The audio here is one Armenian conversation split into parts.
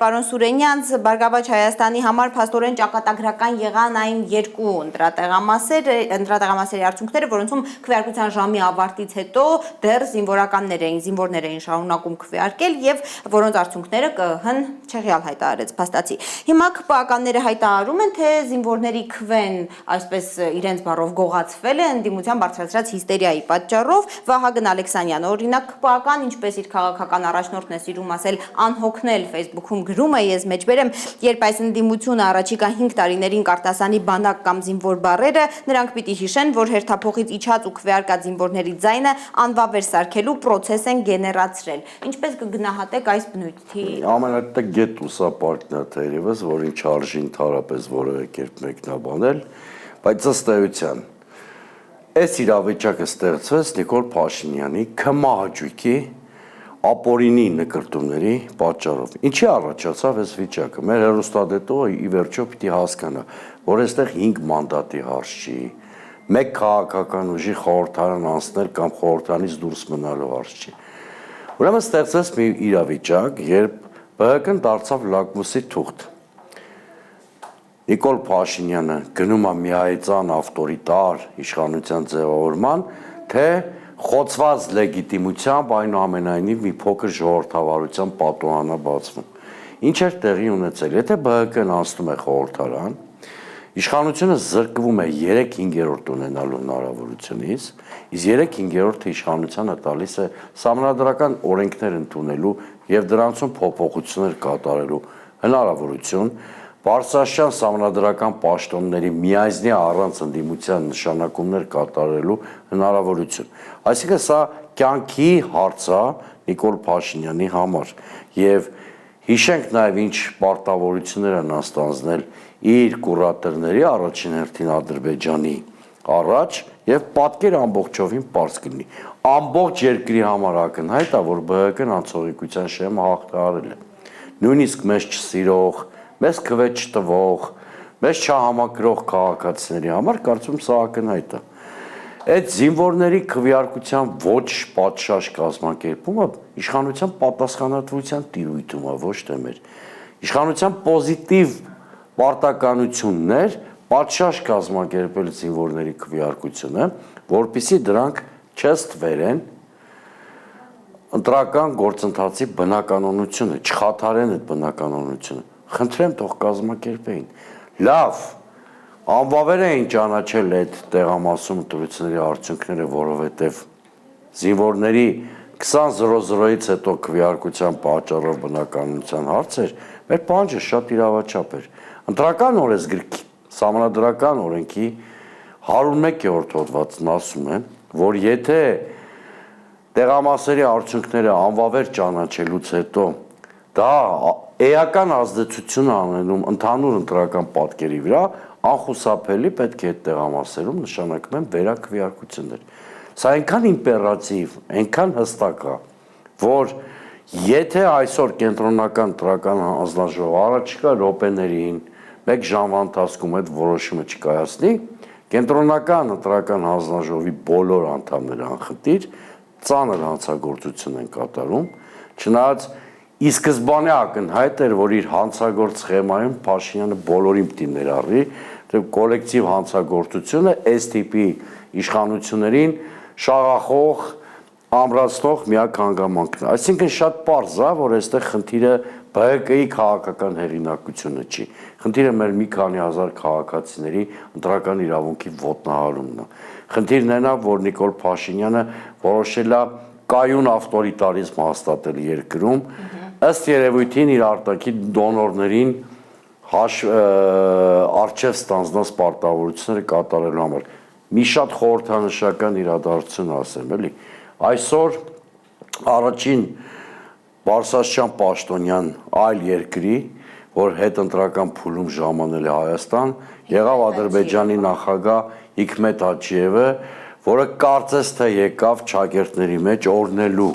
պարոն Սուրենյանց, Բարգավաճ Հայաստանի համար փաստորեն ճակատագրական եղան այն երկու ընտրատեղամասերի արդյունքները, որոնցում քվեարկության ժամի ավարտից հետո դեռ զինվորներ էին շարունակում քվեարկել եւ որոնց արդյունքները ԿԸՀ-ն չեղյալ հայտարարեց փաստացի։ Հիմա ԿՊԱ-ականները հայտարարում են, թե զինվորների քվեն այսպես իրենց բառով գողացվել է ընդդիմության բարձրացրած հիստերիայի պատճառով։ Վահագն Ալեքսանյանը օրինակ ԿՊԱ-ական, ինչպես իր քաղաքական առաջնորդն է սիրում ասել, անհոգնել Facebook-ում գրում է, ես մեջբերեմ, երբ այս ընդդիմությունը առաջիկա 5 տարիներին կարտասանի բանակ կամ զինվոր բառերը, նրանք պիտի հիշեն, որ հերթափոխից իջած ու քվեարկած զինվորների ձայնը անվավեր սարքելու process են գեներացրել։ Ինչպես կգնահատեք այս բնույթի։ Ամենատգետ ուսապարկն է թերևս, որին չարժի ընդհանրապես որևէ կերպ մեկնաբանել, բայց ըստ էության այս իրավիճակը ստեղծվեց Նիկոլ Փաշինյանի քմահաճույքի ապօրինի նկրտումների պատճառով։ Ինչի առաջացավ այս վիճակը։ Մեր հեռուստադիտողը ի վերջո պիտի հասկանա, որ այստեղ 5 մանդատի հարց չի, մեկ քաղաքական ուժի խորհրդարան անցնել կամ խորհրդանից դուրս մնալու հարց չի։ Ուրեմն ստեղծվեց մի իրավիճակ, երբ ԲՀԿ-ն դարձավ լակմուսի թուղթ։ Նիկոլ Փաշինյանը գնում է միայծան ավտորիտար իշխանության ձևավորման, թե խոցված լեգիտիմությամբ այնուամենայնիվ մի փոքր ժողովրդավարության պատուհան է բացվում։ Ինչ էր տեղի ունեցել, եթե ԲՀԿ-ն անցնում է խորհրդարան, իշխանությունը զրկվում է 3/5 ունենալու հնարավորությունից, իսկ 3/5 իշխանությանը տալիս է սահմանադրական օրենքներ ընդունելու եւ դրանցում փոփոխություններ կատարելու հնարավորություն, Բարձրաստիճան սահմանադրական պաշտոնների միայնյա առանց ընդդիմության նշանակումներ կատարելու հնարավորություն։ Այսինքն սա կյանքի հարց է Նիկոլ Փաշինյանի համար եւ հիշենք նաեւ ինչ պարտավորություններ են ստանձնել իր կուրատորների առաջին հերթին Ադրբեջանի առաջ եւ պատկեր ամբողջովին པարզ կլինի։ Ամբողջ երկրի համար ակնհայտ է, որ ԲՀԿ-ն անցողիկության շեմը հաղթահարել է։ Նույնիսկ մեզ չսիրող, մեզ քվե չտվող, մեզ չհամակրող քաղաքացիների համար կարծում սա ակնհայտ է։ Այդ զինվորների քվեարկության ոչ պատշաճ կազմակերպումը իշխանության պատասխանատվության տիրույթում է, ոչ թե մեր։ Իշխանության պոզիտիվ պարտականություններ պատշաճ կազմակերպել զինվորների քվեարկությունը, որպեսզի դրանք չստվերեն ընտրական գործընթացի բնականոնությունը, չխաթարեն այդ բնականոնությունը։ Խնդրեմ թող կազմակերպեին։ Լավ, անվավեր էին ճանաչել այդ տեղամասում ընտրությունների արդյունքները, որովհետև զինվորների 20:00-ից հետո քվեարկության պատճառով բնականոնության հարցեր, մեր պահանջը շատ իրավաչափ էր։ Ընտրական օրենսգրքի սահմանադրական օրենքի 101-րդ հոդվածն ասում է, որ եթե տեղամասերի արդյունքները անվավեր ճանաչելուց հետո դա էական ազդեցություն անելու ընդհանուր ընտրական պատկերի վրա անխուսափելի պետք է այդ տեղամասերում նշանակվեն վերաքվեարկություններ։ Սա այնքան իմպերատիվ, այնքան հստակ է, որ եթե այսօր կենտրոնական ընտրական հանձնաժողովը առաջիկա րոպեներին, 1 ժամվա ընթացքում այդ որոշումը չկայացնի, կենտրոնական ընտրական հանձնաժողովի բոլոր անդամները անխտիր ծանր հանցագործություն են կատարում, չնայած ի սկզբանե ակնհայտ էր, որ իր հանցագործ սխեմայում Փաշինյանը բոլորին պիտի ներառի, թե կոլեկտիվ հանցագործությունը այս տիպի իշխանություններին շաղախող, ամրացնող միակ հանգամանքն է։ Այսինքն շատ պարզ է, որ այստեղ խնդիրը ԲՀԿ-ի քաղաքական հեղինակությունը չի։ Խնդիրը մեր մի քանի հազար քաղաքացիների ընտրական իրավունքի ոտնահարումն է։ Խնդիրն այն է, որ Նիկոլ Փաշինյանը որոշել է կայուն ավտորիտարիզմ հաստատել երկրում, ըստ երևույթին իր արտաքին դոնորներին արժև ստանձնած պարտավորությունները կատարելու համար։ Մի շատ խորհրդանշական իրադարձություն ասեմ, էլի։ Այսօր առաջին Բարսաշյան պաշտոնյան այլ երկրի, որ հետընտրական փուլում ժամանել է Հայաստան, եղավ Ադրբեջանի նախագահ Հիկմետ Հաջիևը, որը կարծես թե եկավ ճակերտների մեջ օրնելու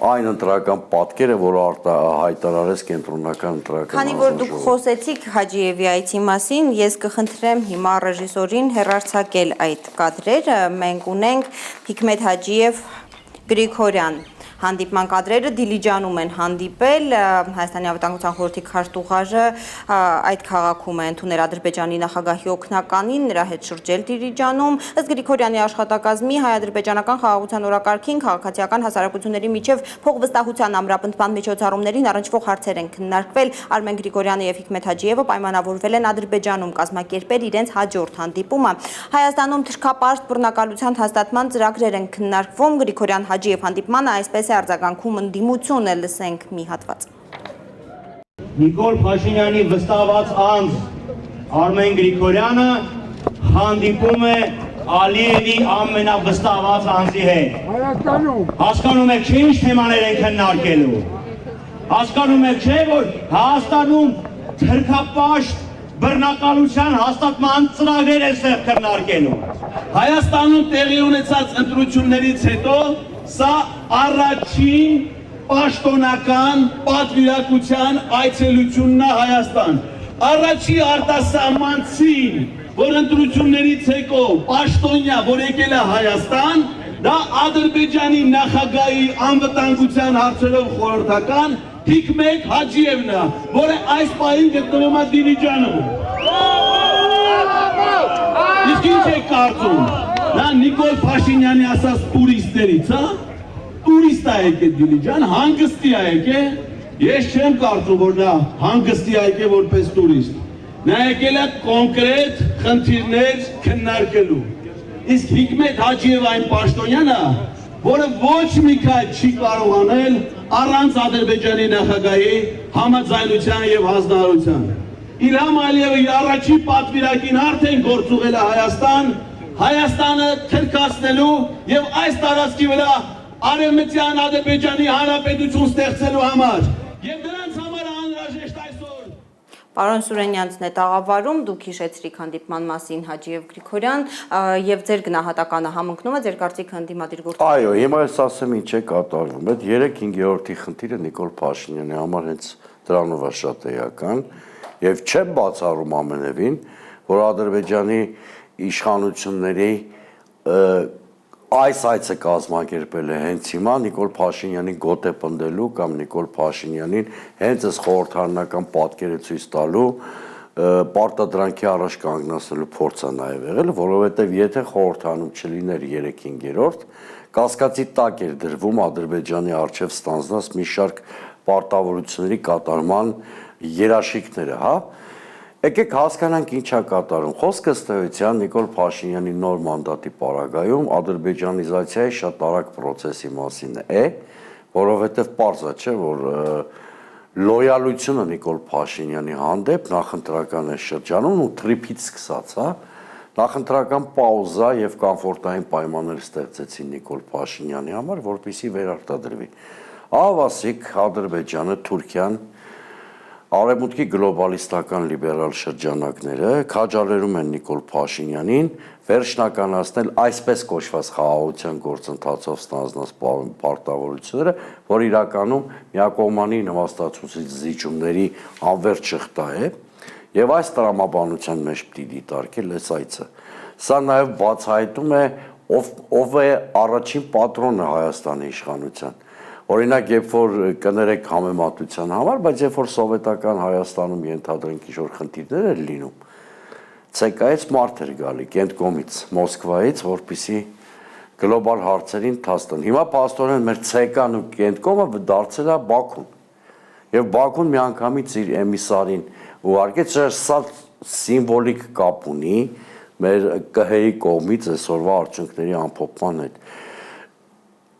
այն ընտրական պատկերը, որը հայտարարեց կենտրոնական ընտրական Քանի որ դուք խոսեցիք Հաջիևի այցի մասին, ես կխնդրեմ հիմա ռեժիսորին հեռարձակել այդ կադրերը։ Մենք ունենք Հիկմետ Հաջիև Գրիգորյան հանդիպման կադրերը Դիլիջանում են հանդիպել Հայաստանի անվտանգության խորհրդի քարտուղարը այդ քաղաքում է ընդունել Ադրբեջանի նախագահի օգնականին, նրա հետ շրջել Դիլիջանում, ըստ Գրիգորյանի աշխատակազմի հայ-ադրբեջանական խաղաղության օրակարգին քաղաքացիական հասարակությունների միջև փոխվստահության ամրապնդման միջոցառումներին առնչվող հարցեր են քննարկվել։ Արմեն Գրիգորյանը եւ Հիկմետ Հաջիևը պայմանավորվել են Ադրբեջանում կազմակերպել իրենց հաջորդ հանդիպումը։ Հայաստանում թրքապարտ բռնակալության հաստատման ծրագրեր են քննարկվում։ Գրիգորյան Հաջիև հանդիպմանը այսպես է արձագանքում ընդդիմություն է, լսենք մի հատված։ Նիկոլ Փաշինյանի վստահված անձ Արմեն Գրիգորյանը հանդիպում է Ալիևի ամենավստահված անձի հետ։ Հասկանում եք չէ՞ ինչ թեմաներ են քննարկելու։ Հասկանում եք չէ՞ որ Հայաստանում թրքապաշտ բռնակալության հաստատման ծրագրեր են ստեղ քննարկելու։ Հայաստանում տեղի ունեցած ընտրություններից հետո սա առաջին պաշտոնական պատվիրակության այցելությունն է Հայաստան։ Առաջի արտասահմանցին, որ ընտրություններից հետո պաշտոնյա, որ եկել է Հայաստան, դա Ադրբեջանի նախագահի անվտանգության հարցերով խորհրդական Հիկմետ Հաջիևն է, որը այս պահին գտնվում է Դիլիջանում։ Իսկ ինչ եք կարծում, նա Նիկոլ Փաշինյանի ասած տուրիստներից, հա? Տուրիստ է եկել Դիլիջան, հանգստի է եկել, ես չեմ կարծում, որ նա հանգստի է եկել որպես տուրիստ։ Նա եկել է կոնկրետ խնդիրներ քննարկելու։ Իսկ Հիկմետ Հաջիև այն պաշտոնյանը, որը ոչ մի քայլ չի կարող անել առանց Ադրբեջանի նախագահի համաձայնության եւ հանձնարարության։ Իլհամ Ալիևի առաջի պատվիրակին արդեն գործուղել է Հայաստան, Հայաստանը թրքացնելու եւ այս տարածքի վրա Արևմտյան Ադրբեջանի հանրապետություն ստեղծելու համար։ Եվ դրանց համար անհրաժեշտ այսօր Պարոն Սուրենյանցն է տաղավարում, դուք հիշեցրիք հանդիպման մասին Հաջիև Գրիգորյան եւ ձեր գնահատականը համընկնում է, ձեր կարծիքը ընդդիմադիր գործ։ Այո, հիմա ես ասեմ ինչ է կատարվում։ Այդ 3-5-րդի խնդիրը Նիկոլ Փաշինյանի համար հենց դրանով է շատ էական եւ չեմ բացառում ամենևին, որ Ադրբեջանի իշխանությունների այս այցը կազմակերպել է հենց հիմա Նիկոլ Փաշինյանի գոտե պնդելու կամ Նիկոլ Փաշինյանին հենց այս խորհրդարանական պատկերը ցույց տալու պարտադրանքի առաջ կանգնացնելու փորձ է նաև եղել, որովհետև եթե խորհրդանում չլիներ 3-5-րդ, կասկածի տակ էր դրվում Ադրբեջանի արչև ստանձնած մի շարք պարտավորությունների կատարման երաշխիքները, հա։ Եկեք հասկանանք ինչ է կատարում։ Խոսքը ըստ էության Նիկոլ Փաշինյանի նոր մանդատի պարագայում ադրբեջանիզացիայի շատ արագ process-ի մասին է, որովհետև պարզ է, չէ, որ լոյալությունը Նիկոլ Փաշինյանի հանդեպ նախընտրական է շրջանում ու տրիփից սկսած, հա, նախընտրական պաուզա եւ կոմֆորտային պայմաններ ստեղծեցին Նիկոլ Փաշինյանի համար, որպեսզի վերարտադրվի։ Ավասիկ Ադրբեջանը, Թուրքիան, Արևմուտքի գլոբալիստական լիբերալ շրջանակները քաջալերում են Նիկոլ Փաշինյանին վերջնականացնել այսպես կոչված խաղաղության գործընթացով ստանձնած պարտավորությունները, որ իրականում միակողմանի նվաստացուցիչ զիջումների անվերջ շղթա է, եւ այս տրամաբանության մեջ պիտի դիտարկել այս այցը։ Սա նաեւ բացահայտում է ով է առաջին պատրոնը Հայաստանի իշխանության։ Օրինակ, երբ որ կներեք համեմատության համար, բայց երբ որ սովետական Հայաստանում ենթադրենք ինչ-որ խնդիրներ էր լինում, ՑԿ-ից մարդ էր գալի, Կենտկոմից, Մոսկվայից, որպեսզի գլոբալ հարցերին թաստան։ Հիմա փաստորեն մեր ՑԿ-ն ու Կենտկոմը դարձել է Բաքուն։ Եվ Բաքուն միանգամից իր էմիսարին ուղարկեց, սա սիմվոլիկ կապ ունի մեր ԿՀ-ի կողմից այսօրվա արդյունքների ամփոփման հետ։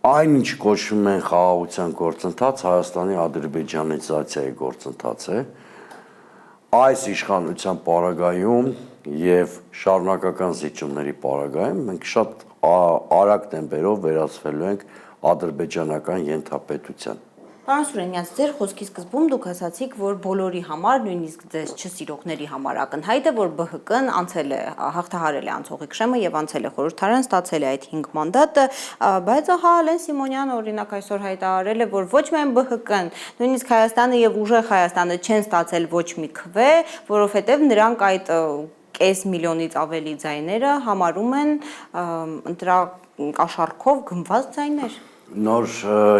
Այն ինչ կոչվում են խաղաղության գործընթաց, Հայաստանի ադրբեջանիզացիայի գործընթաց է։ Այս իշխանության պարագայում եւ շարունակական զիջումների պարագայում մենք շատ արագ տեմպերով վերածվելու ենք ադրբեջանական ենթապետության։ Պարոն Սուրենյանց, ձեր խոսքի սկզբում դուք ասացիք, որ բոլորի համար, նույնիսկ ձեզ չսիրողների համար ակնհայտ է, որ ԲՀԿ-ն անցել է, հաղթահարել է անցողիկ շեմը եւ անցել է խորհրդարան, ստացել է այդ 5 մանդատը, բայց ահա Ալեն Սիմոնյանը օրինակ այսօր հայտարարել է, որ ոչ միայն ԲՀԿ-ն, նույնիսկ Հայաստանը եւ ուժեղ Հայաստանը չեն ստացել ոչ մի քվե, որովհետեւ նրանք այդ կես միլիոնից ավելի ձայները համարում են ընտրակաշառքով գնված ձայներ։ Նոր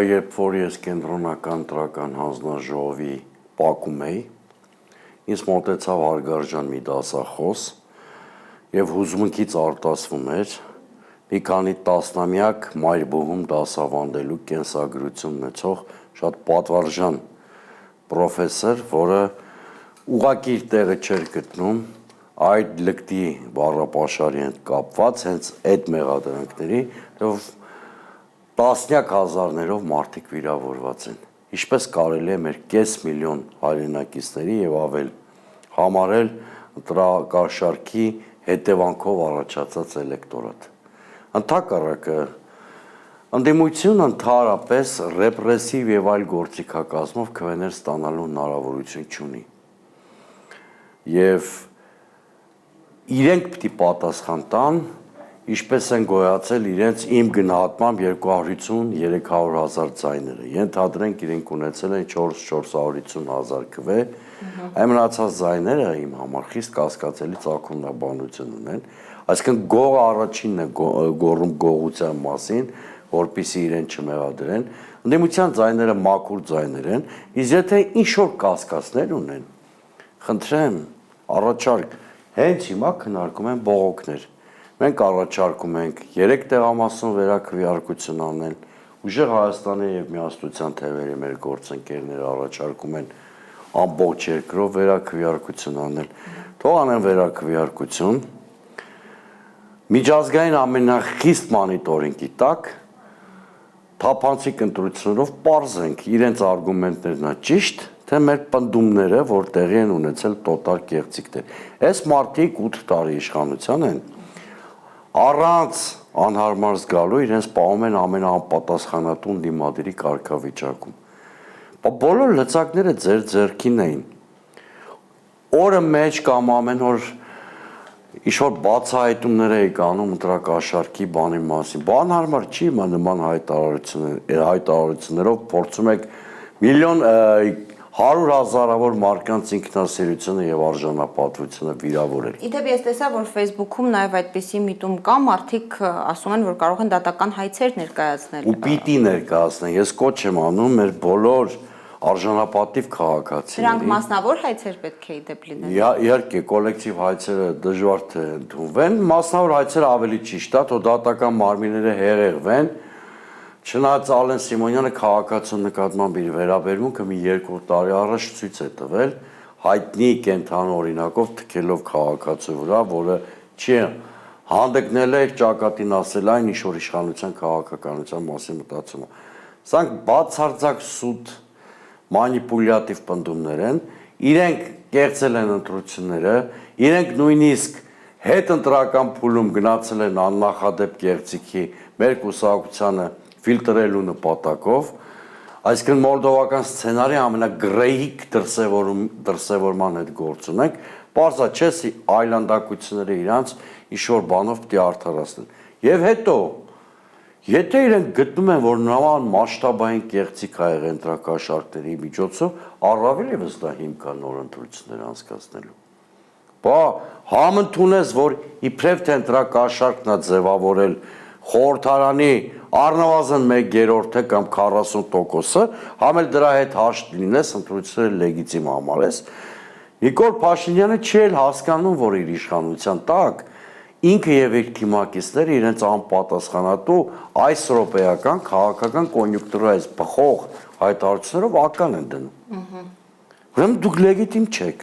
երբ որ ես կենտրոնական տրական հանձնաժողովի պակում էի, ինձ մոտեցավ հարգարժան մի դասախոս եւ հուզմունքից արտասվում էր մի քանի տասնամյակ մայրբուհում դասավանդելու կենսագրություն ունեցող շատ պատվարժան պրոֆեսոր, որը ուղղակի իր տեղը չէր գտնում այդ լկտի բառապաշարի հետ կապված հենց այդ մեղադրանքների, որով տասնյակ հազարներով մարդիկ վիրավորված են։ Ինչպես կարելի է մեր կես միլիոն հայրենակիցների եւ ավել համարել ընտրակաշարքի հետևանքով առաջացած էլեկտորատ։ Ընդհակառակը ընդդիմությունը ընդհանրապես ռեպրեսիվ եւ այլ գործիքակազմով քվեներ ստանալու հնարավորություն չունի։ Եվ իրենք պիտի պատասխան տան ինչպես են գոյացել իրենց իմ գնահատմամբ 250-300,000 ձայները։ Ենթադրենք իրենք ունեցել են 450,000 քվե, այն մնացած ձայները իմ համար խիստ կասկածելի ծագումնաբանություն ունեն, այսինքն գողը առաջինն է գոռում գողության մասին, որպեսզի իրեն չմեղադրեն, ընդդիմության ձայները մաքուր ձայներ են, իսկ եթե ինչ-որ կասկածներ ունեն, խնդրեմ, առաջարկ, հենց հիմա քննարկում են բողոքներ։ Մենք առաջարկում ենք 3 տեղամասում վերաքվեարկություն անել, ուժեղ Հայաստանի եւ Միասնության թևերի մեր գործընկերները առաջարկում են ամբողջ երկրով վերաքվեարկություն անել, թող անեն վերաքվեարկություն, միջազգային ամենախիստ մոնիտորինգի տակ, թափանցիկ ընտրություններով պարզենք իրենց արգումենտներն է ճիշտ, թե մեր պնդումները, որ տեղի են ունեցել տոտալ կեղծիքներ։ Այս մարդիկ 8 տարի իշխանության են, առանց անհարմար զգալու իրենց պահում են ամենաանպատասխանատուն դիմադրի կարգավիճակում։ Բոլոր լծակները ձեր ձեռքին էին։ Օրը մեջ կամ ամեն օր ինչ-որ բացահայտումներ էի կանում ընտրակաշարքի բանի մասին։ Բան հարմար չի նման հայտարարություններով փորձում եք միլիոն 100,000-ավոր մարդկանց ինքնասիրությունը եւ արժանապատվությունը վիրավորել։ Իդեպ ես տեսա, որ Facebook-ում նաեւ այդպիսի միտում կա, մարդիկ ասում են, որ կարող են դատական հայցեր ներկայացնել։ Ու պիտի ներկայացնեն։ Ես կոչ եմ անում մեր բոլոր արժանապատիվ քաղաքացիների։ Դրանք մասնավոր հայցեր պետք է իդեպ լինեն։ Իհարկե, կոլեկտիվ հայցերը դժվար թե ընդունվեն, մասնավոր հայցերը ավելի ճիշտ է, թող դատական մարմինները հեղեղվեն։ Չնայած Ալեն Սիմոնյանը քաղաքացու նկատմամբ իր վերաբերմունքը մի 2 տարի առաջ ցույց է տվել հայտնի կենթանի օրինակով թքելով քաղաքացու վրա, որը չի հանդգնել է ճակատին ասել այն ինչ որ իշխանության քաղաքականության մասին մտածում է։ Սրանք բացարձակ սուտ մանիպուլյատիվ պնդումներ են, իրենք կեղծել են ընտրությունները, իրենք նույնիսկ հետ ընտրական փուլում գնացել են աննախադեպ կեղծիքի մեր կուսակցությանը ֆիլտրելու նպատակով, այսինքն մոլդովական սցենարի ամենագրեհիկ դրսևորման հետ գործ ունենք, պարզա չես այլանդակությունները իրանց ինչ-որ բանով պիտի արդարացնեն։ Եվ հետո, եթե իրենք գտնում են, որ նման մասշտաբային կեղծիք ա եղել ընտրակաշարքների միջոցով, առավել ևս դա հիմք կա նոր ընտրություններ անցկացնելու։ Բա համընդունես, որ իբրև թե ընտրակաշարքն ա ձևավորել խորհրդարանի առնվազն 1/3 կամ 40%-ը, համ էլ դրա հետ հաշտ լինես, ընտրությունները լեգիտիմ համարես, Նիկոլ Փաշինյանը չի էլ հասկանում, որ իր իշխանության տակ ինքը եւ իր թիմակիցները իրենց անպատասխանատու այս եվրոպեական քաղաքական կոնյունկտուրայից բխող հայտարարություններով ական են դնում։ Ուրեմն դուք լեգիտիմ չեք։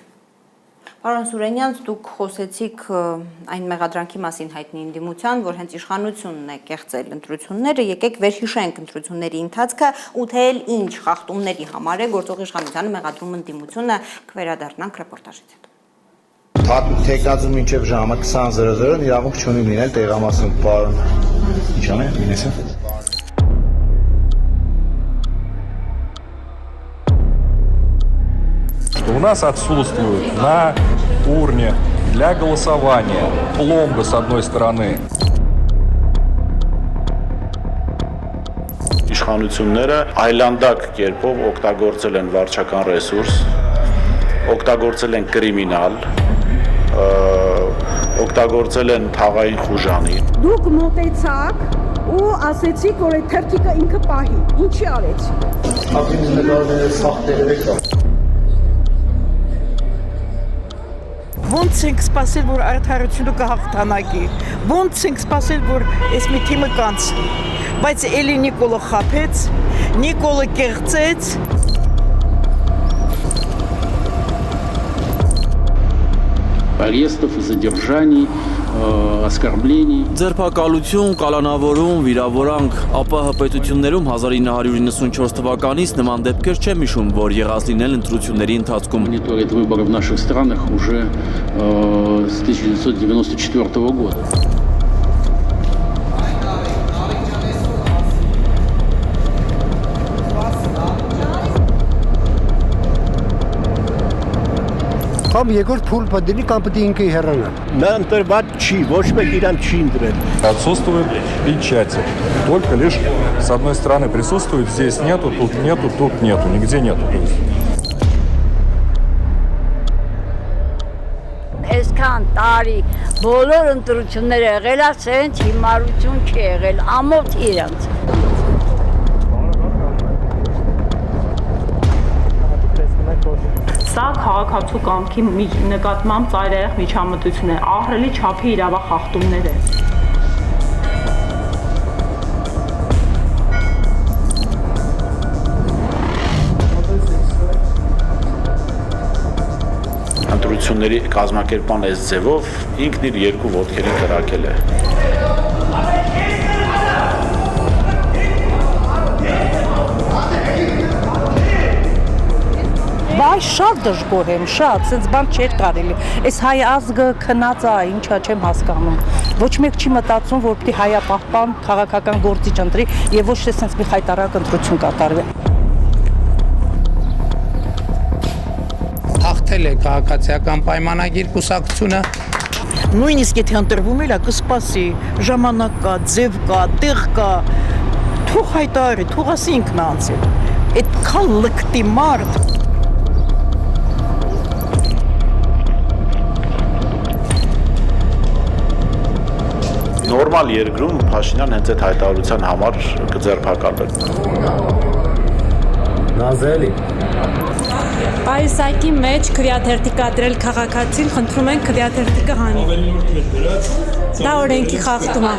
Պարոն Սուրենյան, դուք խոսեցիք այն մեղադրանքի մասին հայտնի ընդդիմության, որ հենց իշխանությունն է կեղծել ընտրությունները, եկեք վերհիշենք ընտրությունների ընթացքը ու թե ինչ խախտումների համար է գործող իշխանությանը մեղադրում ընդդիմությունը, կվերադառնանք ռեպորտաժից հետո։ Թեկնածու մինչև ժամը 20:00-ն իրավունք չունի լինել տեղամասում, պարոն։ Ինչ անեն, ինեսը։ У нас отсутствует на урне для голосования пломба с одной стороны. Իշխանությունները այլանդակ կերպով օգտագործել են վարչական ռեսուրս, օգտագործել են կրիմինալ, օգտագործել են թաղային խուժանի։ Դուք մոտեցաք ու ասեցիք, որ այդ թերթիկը ինքը պահի։ Ինչի արեցիք։ Ոնց ենք սպասել, որ արդարությունը կհաղթանակի, ոնց ենք սպասել, որ այս մի թիմը կանցնի, բայց էլի Նիկոլը խաբեց, Նիկոլը կեղծեց։ Арестов, задержаний, оскорблений. Ձերբակալություն, կալանավորում, վիրավորանք, ապա հպետություններում 1994 թվականից նման դեպքեր չեմ հիշում, որ եղած լինել ընտրությունների ընթացքում։ Мониторит выборы в наших странах уже с 1994 года. Կամ երկրորդ փուլ պատդի կամ պետք է ինքը հեռանա։ Նա ընտրված չի, ոչ մեկ իրան չի ընտրել։ Отсутствует печати. Только лишь с одной стороны присутствует, здесь нету, тут нету, нигде нету. Այսքան տարի բոլոր ընտրությունները եղել է, սենց հիմարություն չի եղել, ամոթ իրանց։ Սա քաղաքացու կամքի նկատմամբ ծայրահեղ միջամտություն է, ահռելի չափի իրավախախտումներ է։ Ընտրությունների կազմակերպման այս ձևով ինքն իր երկու ոտքերին կրակել է։ Բայց շատ դժգոհ եմ, շատ, սենց բան չէր կարելի։ Այս հայ ազգը քնած է, ինչա չեմ հասկանում։ Ոչ մեկ չի մտածում, որ պիտի հայապահպան քաղաքական գործիչ ընտրի եւ ոչ թե սենց մի խայտարակ ընտրություն կատարվի։ Հաղթել է քաղաքացիական պայմանագիր կուսակցությունը։ Նույնիսկ եթե ընտրվում էլ է, կսպասի, ժամանակ կա, ձև կա, տեղ կա։ Թող հայտարարի, թող ասի ինքն անցել։ Այդքան լկտի մարդ։ Նորմալ երկրում Փաշինյան հենց այդ հայտարարության համար կձերբակալվեր։ Նազելի։ Պայուսակի մեջ քրյաթերթի կադրել քաղաքացին, խնդրում են քրյաթերթիկը հանի։ Դա օրենքի խախտում է։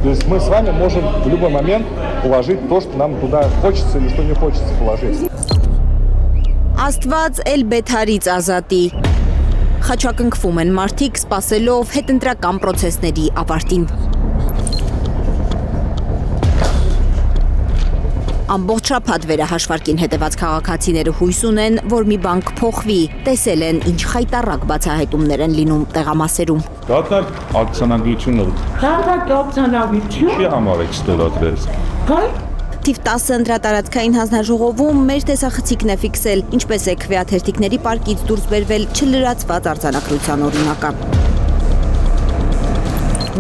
То есть мы с вами можем в любой момент положить то, что нам туда хочется или что не хочется положить. Աստված էլ բեթարից ազատի։ Խաչակնքվում են մարդիկ սպասելով հետընտրական պրոցեսների ավարտին։ Ամբողջ շաբաթ վերահաշվարկին հետևած քաղաքացիները հույս ունեն, որ մի բան կփոխվի, տեսել են, ինչ խայտառակ բացահայտումներ են լինում տեղամասերում։ Դատարկ ակցիոնագրությունը Դատարկ ակցիոնագրություն։ Չի համարեք ստորագրել։ Թիվ 10 ընտրատարածքային հանձնաժողովում մեր տեսախցիկն է ֆիքսել, ինչպես է քվեաթերթիկների պարկից դուրս բերվել չլրացված արձանագրության օրինակը։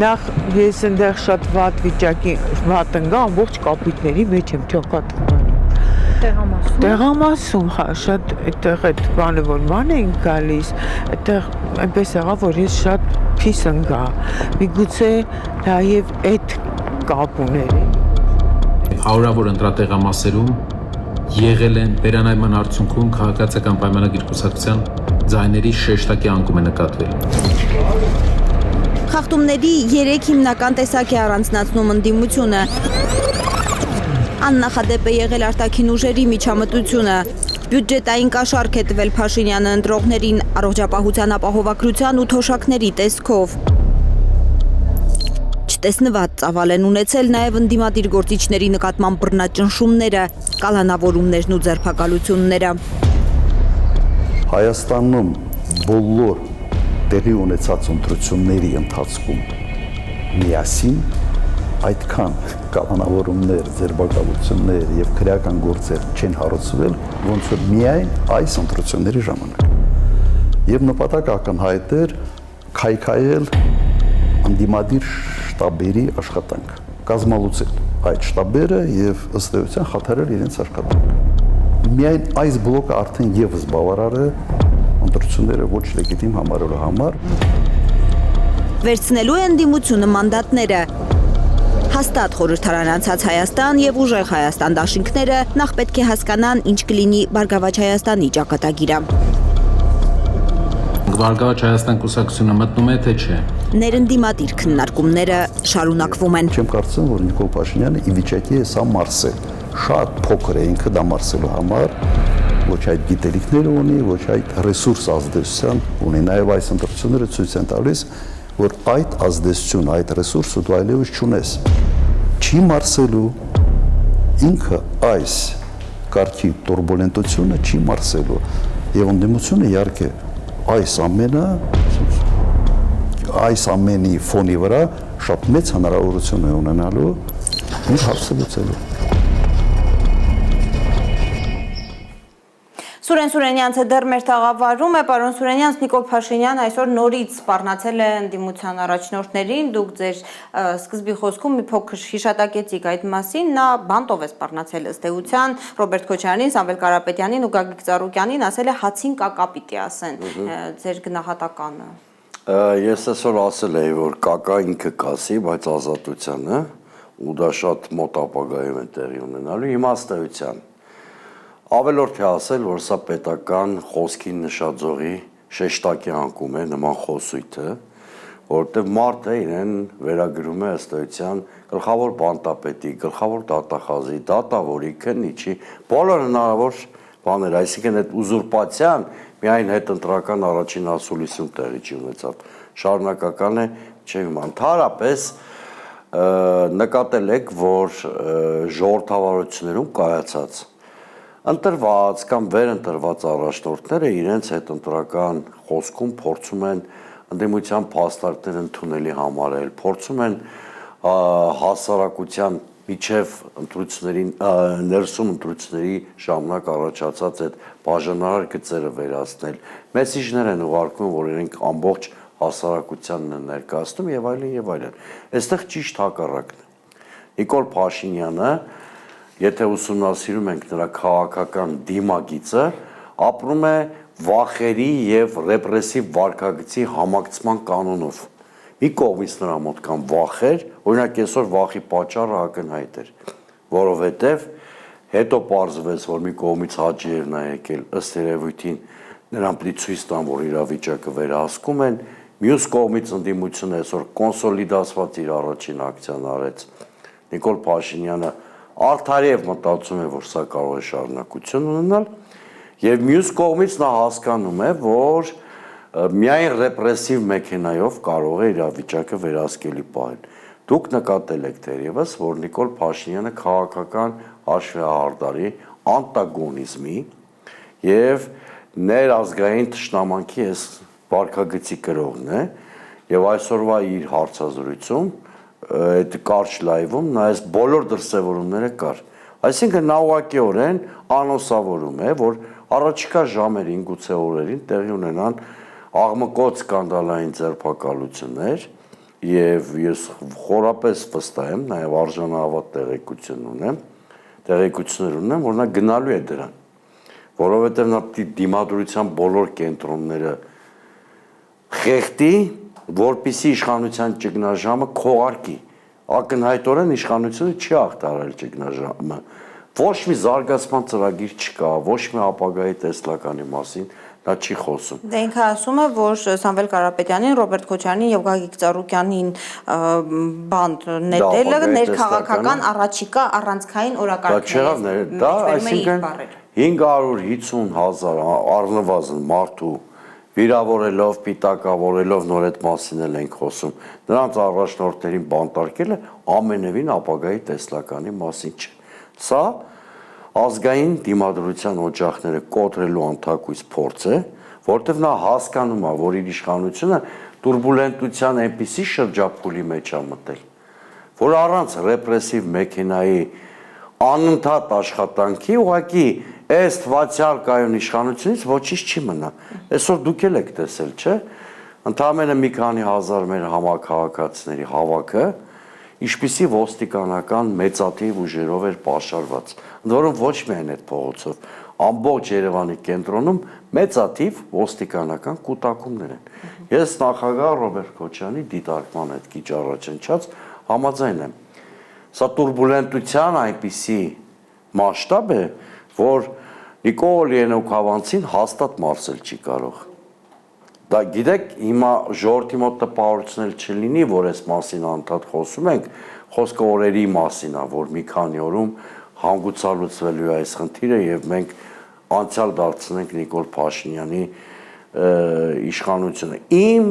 Նախ ես այնտեղ շատ վատ վիճակի վատ ընկա, ամբողջ կապույտների մեջ եմ ճոխատվում։ Տեղամասում, հա, շատ այդտեղ այդ բանը որ ման էին գալիս, այդտեղ այնպես եղավ, որ ես շատ փիս ընկա։ Միգուցե նաև այդ կապ ուներ։ Հարյուրավոր ընտրատեղամասերում եղել են վերանայման արդյունքում քաղաքացիական պայմանագիր կուսակցության ձայների շեշտակի անկում է նկատվել։ Խախտումների 3 հիմնական տեսակ է առանձնացնում ընդդիմությունը։ Աննախադեպ է եղել արտաքին ուժերի միջամտությունը։ Բյուջետային կաշառք է տվել Փաշինյանը ընտրողներին առողջապահության ապահովագրության ու թոշակների տեսքով։ Տեսնված ծավալ են ունեցել նաև ընդդիմադիր գործիչների նկատմամբ բռնաճնշումները, կալանավորումներն ու ձերբակալությունները։ Հայաստանում բոլոր տեղի ունեցած ընտրությունների ընթացքում միասին այդքան կալանավորումներ, ձերբակալություններ եւ քրեական գործեր չեն հարուցվել, ոնց որ միայն այս ընտրությունների ժամանակ։ Եվ նպատակը ակնհայտ էր քայքայել ընդդիմադիր շտաբերի աշխատանք, կազմալուծել այդ շտաբերը եւ ըստ էության խաթարել իրենց աշխատանքը։ Միայն այս բլոկը արդեն եւս բավարար է ընտրությունները ոչ լեգիտիմ համարելու համար։ Վերցնելու է ընդդիմությունը մանդատները։ Հաստատ խորհրդարան անցած Հայաստան եւ ուժեղ Հայաստան դաշինքները նախ պետք է հասկանան ինչ կլինի Բարգավաճ Հայաստանի ճակատագիրը։ Բարգավաճ Հայաստան կուսակցությունը մտնում է թե չէ։ Ներընդդիմադիր քննարկումները շարունակվում են։ Չեմ կարծում, որ Նիկոլ Փաշինյանը ի վիճակի է սա մարսել։ Շատ փոքր է ինքը դա մարսելու համար, ոչ այդ գիտելիքները ունի, ոչ այդ ռեսուրս ազդեցության ունի։ Նաև այս ընտրությունները ցույց են տալիս, որ այդ ազդեցություն, այդ ռեսուրսը դու այլևս չունես։ Չի մարսելու ինքը այս կարգի տուրբուլենտությունը չի մարսելու։ Եվ ընդդիմությունը իհարկե այս ամենի ֆոնի վրա շատ մեծ հնարավորություն է ունենալու իր հարցը լուծելու։ Սուրեն Սուրենյանցը դեռ մեր տաղավարում է, պարոն Սուրենյանց, Նիկոլ Փաշինյան այսօր նորից սպառնացել է ընդդիմության առաջնորդներին, դուք ձեր սկզբի խոսքում մի փոքր հիշատակեցիք այդ մասին, նա բանտով է սպառնացել ըստ էության, Ռոբերտ Քոչարյանին, Սամվել Կարապետյանին ու Գագիկ Ծառուկյանին, ասել է հացին կակա պիտի ասեն, ձեր գնահատականը։ Ես այսօր ասել էի, որ կակա ինքը կասի, բայց ազատությանը, ու դա շատ մոտ ապագայում է տեղի ունենալու, իմաստայության։ Ավելորդ է ասել, որ սա պետական խոսքին նշաձողի շեշտակի անկում է նման խոսույթը, որտեղ մարդը իրեն վերագրում է ըստ էության գլխավոր բանտապետի, գլխավոր դատախազի, դատավորի, քննիչի, բոլոր հնարավոր բաներ, այսինքն այդ ուզուրպացիան միայն հետընտրական առաջին ասուլիսում տեղի չի ունեցավ, շարունակական է, չէ հիմա ընդհանրապես նկատել եք, որ ժողովրդավարություններում կայացած ընտրված կամ վերընտրված առաջնորդները իրենց հետընտրական խոսքում փորձում են ընդդիմության փաստարկներ ընդունելի համարել, փորձում են հասարակության միջև ընտրություններին ներսում ընտրությունների ժամանակ առաջացած այդ բաժանարար գծերը վերացնել, մեսիջներ են ուղարկում, որ իրենք ամբողջ հասարակությանն են ներկայացնում եւ այլն եւ այլն։ Այստեղ ճիշտ հակառակն է։ Նիկոլ Փաշինյանը, եթե ուսումնասիրում ենք նրա քաղաքական դիմագիծը, ապրում է վախերի եւ ռեպրեսիվ վարքագծի համակցման կանոնով։ Մի կողմից նրա մոտ կան վախեր, օրինակ այսօր վախի պատճառը ակնհայտ էր, որովհետեւ հետո պարզվեց, որ մի կողմից Հաջիևն է եկել, ըստ երևույթին նրան պիտի ցույց տան, որ իրավիճակը վերահսկում են, մյուս կողմից ընդդիմությունը այսօր կոնսոլիդացված իր առաջին ակցիան արեց։ Նիկոլ Փաշինյանը արդարիև մտածում է, որ սա կարող է շարունակություն ունենալ, եւ մյուս կողմից նա հասկանում է, որ միայն ռեպրեսիվ մեքենայով կարող է իրավիճակը վերահսկելի պահել։ Դուք նկատել եք թերևս, որ Նիկոլ Փաշինյանը քաղաքական հաշվեհարդարի, անտագոնիզմի եւ ներազգային թշնամանքի այս վարքագծի կրողն է, եւ այսօրվա իր հարցազրույցում այդ կարճ լայվում նա այս բոլոր դրսևորումները կար։ Այսինքն նա ուղղակիորեն անոսավորում է, որ առաջիկա ժամերին, գուցե օրերին տեղի ունենան աղմկոտ սկանդալային ձերբակալություններ եւ ես խորապես վստահ եմ, նաեւ արժանահավատ տեղեկություններ ունեմ, որ նա գնալու է դրան, որովհետեւ նա դիմադրության բոլոր կենտրոնները խեղդի, որպիսի իշխանության ճգնաժամը քողարկի, ակնհայտորեն իշխանությունը չի ախտարել ճգնաժամը, ոչ մի զարգացման ծրագիր չկա, ոչ մի ապագայի տեսլականի մասին նա չի խոսում։ Դե ինքը ասում է, որ Սամվել Կարապետյանին, Ռոբերտ Քոչարյանին եւ Գագիկ Ծառուկյանին բանտ նետելը ներքաղաքական առաջիկա առանցքային օրակարգն է։ Դա այսինքն 550,000 առնվազն մարդու վիրավորելով, պիտակավորելով նոր այդ մասին էլ ենք խոսում։ Նրանց առաջնորդներին բանտարկելը ամենևին ապագայի տեսլականի մասին չէ։ Սա ազգային դիմադրության օջախները կոտրելու անթակույց փորձ է, որտեղ նա հասկանում է, որ իր իշխանությունը տուրբուլենտության այնպիսի շրջափուլի մեջ է մտել, որ առանց ռեպրեսիվ մեքենայի անընդհատ աշխատանքի ուղղակի այս թվացյալ կայուն իշխանությունից ոչինչ չի մնա։ Այսօր դուք էլ եք տեսել, չէ՞։ Ընդամենը մի քանի հազար մեր համակարգացիների հավաքը ինչպիսի ոստիկանական մեծաթիվ ուժերով էր պաշարված։ Ընդ որում ոչ միայն այդ փողոցով, ամբողջ Երևանի կենտրոնում մեծաթիվ ոստիկանական կուտակումներ են։ Ես նախագահ Ռոբերտ Քոչարյանի դիտարկման հետ քիչ առաջ ընկած համաձայն եմ։ Սա տուրբուլենտության այնպիսի մասշտաբ է, որ Նիկոլ Ենոքավանցին հաստատ մարսել չի կարող։ Դա գիտեք, հիմա ժողովրդի մոտ տպավորություն չլինի, որ այս մասին անդադ խոսում ենք, խոսքը օրերի մասին է, որ մի քանի օրում հանգուցալուծվելու է այս խնդիրը եւ մենք անցյալ դարձնենք Նիկոլ Փաշինյանի իշխանությունը։ Իմ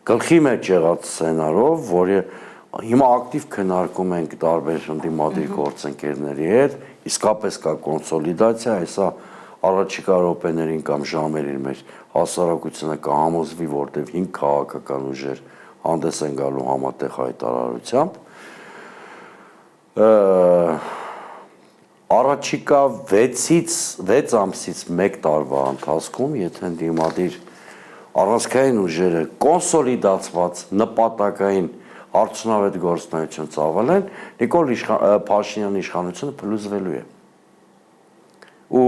գլխի մեջ եղած սցենարով, որը հիմա ակտիվ քննարկում ենք տարբեր ընդդիմադիր գործընկերների հետ, իսկապես կա կոնսոլիդացիա, հեսա առաջիկա րոպեներին կամ ժամերին մեր հասարակությունը կհամոզվի, որտեղ 5 քաղաքական ուժեր հանդես են գալու համատեղ հայտարարությամբ։ Առաջիկա 6 ամսից 1 տարվա ընթացքում, եթե ընդդիմադիր առանցքային ուժերը կոնսոլիդացված նպատակային արդյունավետ գործունեություն ծավալեն, Նիկոլ Փաշինյանի իշխանությունը փլուզվելու է։ Ու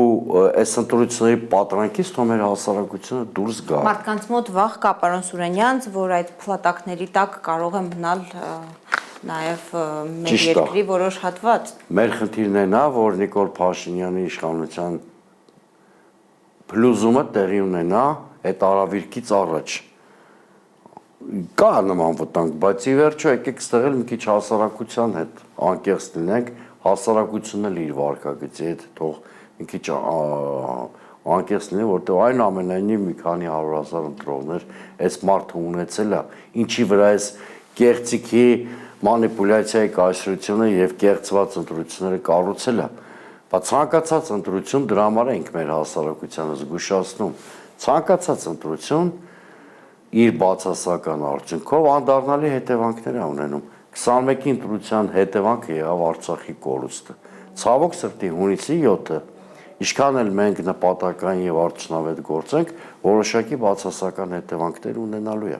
այս ընտրությունների պատրանքից թող մեր հասարակությունը դուրս գա։ Մարդկանց մոտ վախ կա, պարոն Սուրենյանց, որ այդ փլատակների տակ կարող են մնալ նաև մեր երկրի որոշ հատված։ Մեր խնդիրն է նա, որ Նիկոլ Փաշինյանի իշխանության փլուզումը տեղի ունենա այդ արավիրքից առաջ։ Կա նման վտանգ, բայց ի վերջո եկեք ստեղել մի քիչ հասարակության հետ անկեղծ լինենք, հասարակությունն էլ իր վարկագծի հետ թող մի քիչ անկեղծ լինի, որտեղ այնուամենայնիվ մի քանի 100,000 ընտրողներ այս մարդը ունեցել է, ինչի վրա այս կեղծիքի մանիպուլյացիայի կայսրությունը եւ կեղծված ընտրությունները կառուցել է։ Բայց ցանկացած ընտրություն դրա համար ենք մեր հասարակությանը զգուշացնում։ Ցանկացած ընտրություն իր բացասական արդյունքով անդառնալի հետևանքներ է ունենում։ 21-ի ընտրության հետևանքը եղավ Արցախի կորուստը։ Ցավոք սրտի հունիսի 7-ը ինչքան էլ մենք նպատակային եւ արդյունավետ գործենք, որոշակի բացասական հետևանքներ ունենալու է։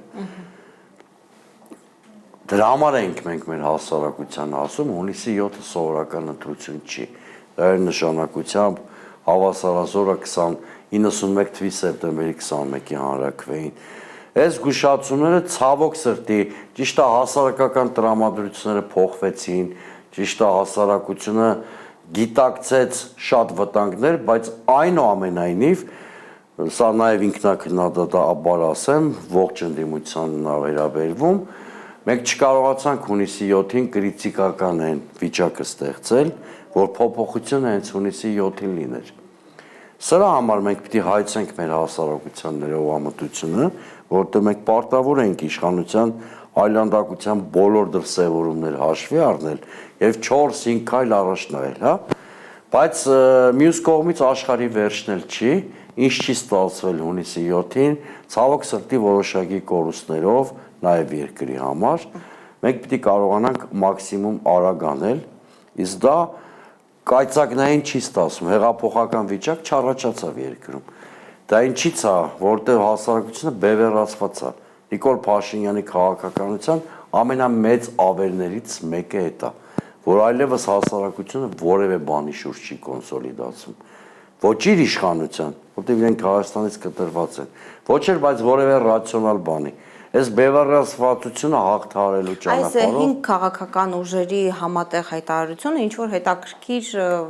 Դրա համար ենք մենք մեր հասարակությանը ասում, հունիսի 7-ը սովորական ընտրություն չի։ Դա է նշանակությամբ հավասարազորը 91 թվականի սեպտեմբերի 21-ի հանրաքվեին։ Այս զգուշացումները ցավոք սրտի, ճիշտ է հասարակական տրամադրությունները փոխվեցին, ճիշտ է հասարակությունը գիտակցեց շատ վտանգներ, բայց այնուամենայնիվ սա նաև ինքնակրնադատաբար ասեմ, ողջ ընդդիմությանն վերաբերվում, մենք չկարողացանք հունիսի 7-ին կրիտիկական այն վիճակը ստեղծել, որ փոփոխությունը հենց հունիսի 7-ին լիներ։ Սրա համար մենք պիտի հայցենք մեր հասարակության ներողամտությունը, որտեղ մենք պարտավոր ենք իշխանության այլանդակության բոլոր դրսևորումներ հաշվի առնել եւ 4-5 քայլ առաջ նայել, հա։ Բայց մյուս կողմից աշխարհի վերջն էլ չի, ինչ չի ստացվել հունիսի 7-ին, ցավոք սրտի որոշակի կորուստներով նաեւ երկրի համար, մենք պիտի կարողանանք մաքսիմում արագ անել, իսկ դա կայծակնային չի ստացվում, հեղափոխական վիճակ չառաջացավ երկրում։ Դա ինչի՞ց է, որտեղ հասարակությունը բևեռացված է։ Նիկոլ Փաշինյանի քաղաքականության ամենամեծ ավերներից մեկը է, որ այլևս հասարակությունը որևէ բանի շուրջ չի կոնսոլիդացվում։ Ոչ իր իշխանության, որտեղ իրենք Հայաստանից կտրված են, ոչ էլ բայց որևէ ռացիոնալ բանի։ Այս բևեռացվածությունը հաղթահարելու ճանապարհով այս 5 քաղաքական ուժերի համատեղ հայտարարությունը ինչ որ հետաքրքիր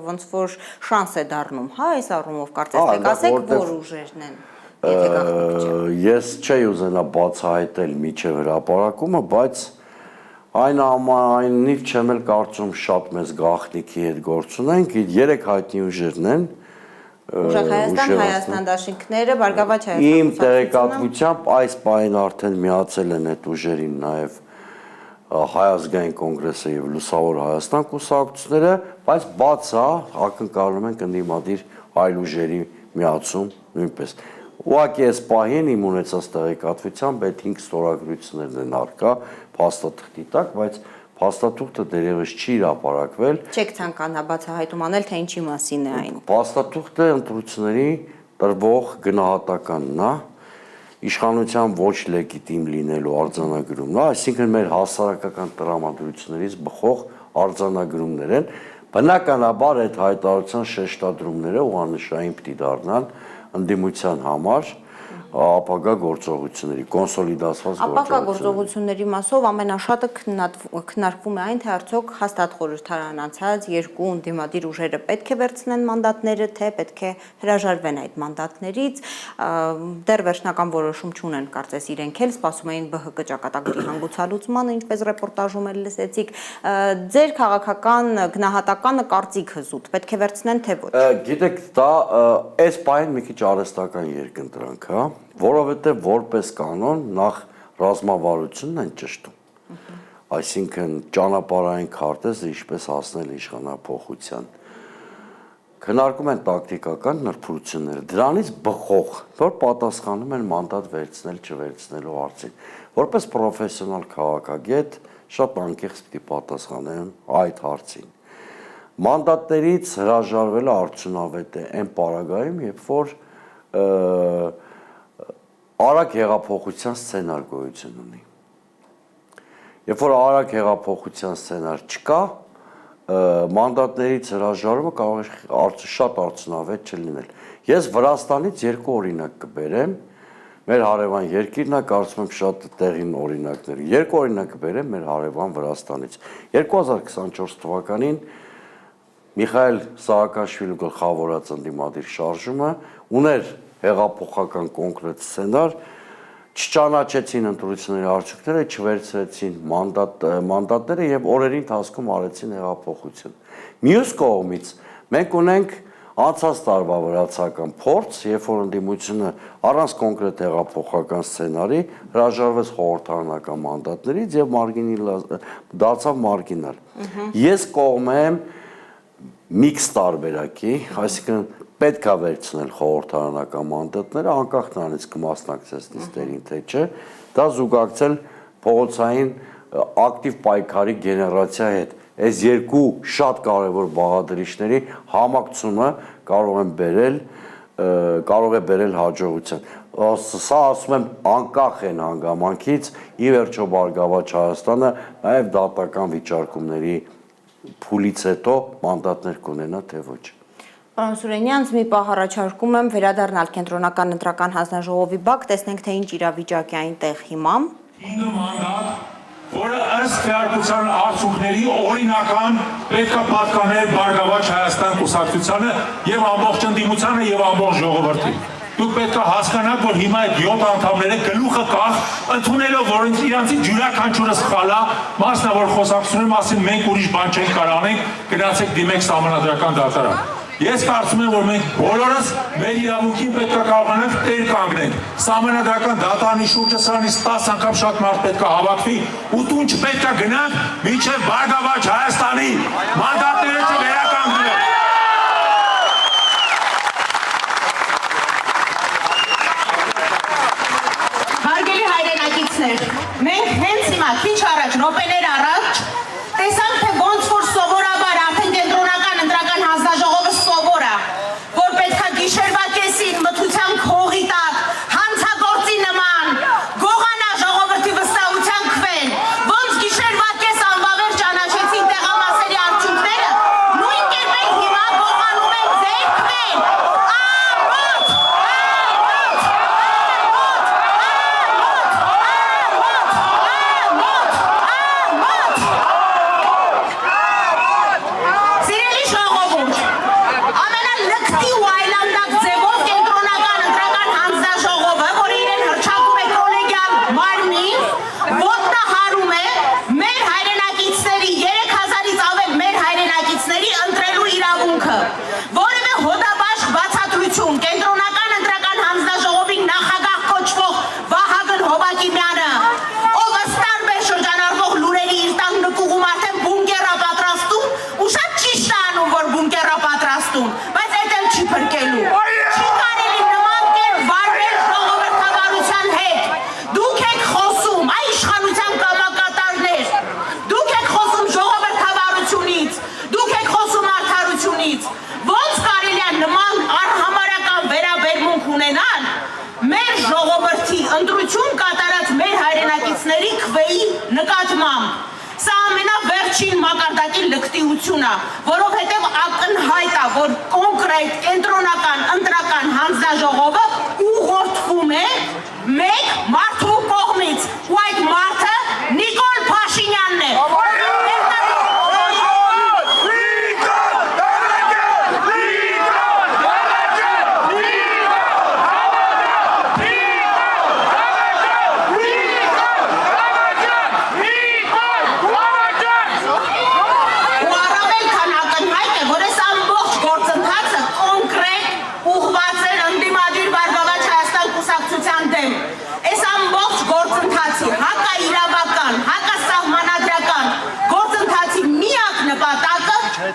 ոնց որ շանս է դառնում, հա, այս առումով կարծես թե ասեք, որ ուժերն են, եթե գաղտնիք։ Ես չէի ուզենա բացահայտել միջև հրապարակումը, բայց այնուամենայնիվ չեմ էլ կարծում շատ մեծ գաղտնիքի հետ գործ ունենք, 3 հայտնի ուժերն են։ Ուժեղ Հայաստան, Հայաստան դաշինքները, Բարգավաճ Հայաստան։ Իմ տեղեկատվությամբ այս պահին արդեն միացել են այդ ուժերին նաև Հայ ազգային կոնգրեսը եւ Լուսավոր Հայաստան կուսակցությունները, բայց բաց է, ակնկալում են ընդդիմադիր այլ ուժերի միացում նույնպես։ Ուղղակի այս պահին իմ ունեցած տեղեկատվությամբ այդ 5 ստորագրություններն են առկա փաստաթղթի տակ, բայց փաստաթուղթը դերևս չի հրապարակվել։ Չեք ցանկանա բացահայտում անել, թե ինչի մասին է այն։ Փաստաթուղթը ընտրությունների տրվող գնահատականն է, իշխանության ոչ լեգիտիմ լինելու արձանագրումն է, այսինքն մեր հասարակական տրամադրություններից բխող արձանագրումներ են։ Բնականաբար այդ հայտարարության շեշտադրումները ուղղանշային պիտի դառնան ընդդիմության համար, ապագա գործողությունների, կոնսոլիդացված ապագա գործողությունների մասով ամենաշատը քննարկվում է այն, թե արդյոք հաստատ խորհրդարան անցած երկու ընդդիմադիր ուժերը պետք է վերցնեն մանդատները, թե պետք է հրաժարվեն այդ մանդատներից, դեռ վերջնական որոշում չունեն, կարծես իրենք էլ սպասում էին ԲՀԿ ճակատագրի հանգուցալուծմանը, ինչպես ռեպորտաժում էլ լսեցիք, ձեր քաղաքական գնահատականը կարծիքը զուտ, պետք է վերցնեն, թե ոչ։ Գիտեք, դա այս պահին մի քիչ արհեստական երկընտրանք, հա, որովհետև որպես կանոն նախ ռազմավարությունն են ճշտում, այսինքն ճանապարհային քարտեզը ինչպես հասնել իշխանափոխության, քննարկում են տակտիկական նրբությունները, դրանից բխող, որ պատասխանում են մանդատ վերցնել չվերցնելու հարցին, որպես պրոֆեսիոնալ քաղաքագետ շատ անկեղծ պիտի պատասխանեմ այդ հարցին։ Մանդատներից հրաժարվելը արդյունավետ է այն պարագայում, երբ որ արագ հեղափոխության սցենար գոյություն ունի։ Երբ որ արագ հեղափոխության սցենար չկա, մանդատներից հրաժարումը կարող է շատ արդյունավետ չլինել։ Ես Վրաստանից երկու օրինակ կբերեմ, մեր հարևան երկիրն է, կարծում եմ շատ տեղին օրինակներ։ Երկու օրինակ կբերեմ մեր հարևան Վրաստանից։ 2024 թվականին Միխայել Սահակաշվիլու գլխավորած ընդդիմադիր շարժումը ուներ հեղափոխական կոնկրետ սցենար, չճանաչեցին ընտրությունների արդյունքները, չվերցրեցին մանդատները եւ օրերի ընթացքում արեցին հեղափոխություն։ Մյուս կողմից մենք ունենք անցած տարվա վրացական փորձ, երբ որ ընդդիմությունը առանց կոնկրետ հեղափոխական սցենարի հրաժարվեց խորհրդարանական մանդատներից եւ դարձավ մարգինալ։ Ես կողմ եմ միքս տարբերակի, այսինքն պետք է վերցնել խորհրդարանական մանդատները, անկախ նրանից կմասնակցես նիստերին թե չէ, դա զուգակցել փողոցային ակտիվ պայքարի գեներացիա հետ։ Այս երկու շատ կարևոր բաղադրիչների համակցումը կարող է բերել հաջողության։ Սա ասում եմ անկախ են հանգամանքից, ի վերջո Բարգավաճ Հայաստանը նաև դատական վիճարկումների փուլից հետո մանդատներ կունենա, թե ոչ։ Պարոն Սուրենյան, մի պահ առաջարկում եմ վերադառնալ կենտրոնական ընտրական հանձնաժողովի բակ, տեսնենք թե ինչ իրավիճակ է այնտեղ հիմա։ 9 մանդատ, որը ըստ քվեարկության արդյունքների օրինական պետք է պատկանել Բարգավաճ Հայաստան կուսակցությանը եւ ամբողջ ընդդիմությանը եւ ամբողջ ժողովրդին։ Դուք պետք է հասկանաք, որ հիմա այդ 7 անդամները գլուխը կախ ընդունելով, որ իրանցի յուրաքանչյուրը սխալ է, մասնավոր խոսակցությունների մասին մենք ուրիշ բան չենք կարող անենք, գնացեք դիմեք սահմանադրական դատարան։ Ես կարծում եմ, որ մենք բոլորս մեր իրավունքին պետք է կարողանանք տեր կանգնենք։ Սահմանադրական դատարանի շուրջը սրանից 10 անգամ շատ մարդ պետք է հավաքվի ու տուն չպետք է գնանք, մինչև Բարգավաճ Հայաստանի մանդատները չվերականգնվեն։ Հարգելի հայրենակիցներ, մենք հենց հիմա քիչ առաջ, րոպեներ առաջ, տեսանք, թե ոնց որ սովորաբար արդեն կենտրոնական ընտրական հանձնաժողովը սովոր է, որ պետք է գիշերվա կեսին մթության քողի տակ, հանցագործի նման, գողանա ժողովրդի վստահության քվեն, ոնց գիշերվա կես անվավեր ճանաչեցին տեղամասերի արդյունքները, նույն կերպ հիմա գողանում են ձեր քվեն, ընտրություն կատարած մեր հայրենակիցների քվեի նկատմամբ։ Սա ամենավերջին մակարդակի լկտիություն է, որովհետև ակնհայտ է, որ կոնկրետ կենտրոնական ընտրական հանձնաժողովը ուղղորդվում է մեկ մարդու կողմից, ու այդ մարդը Նիկոլ Փաշինյանն է։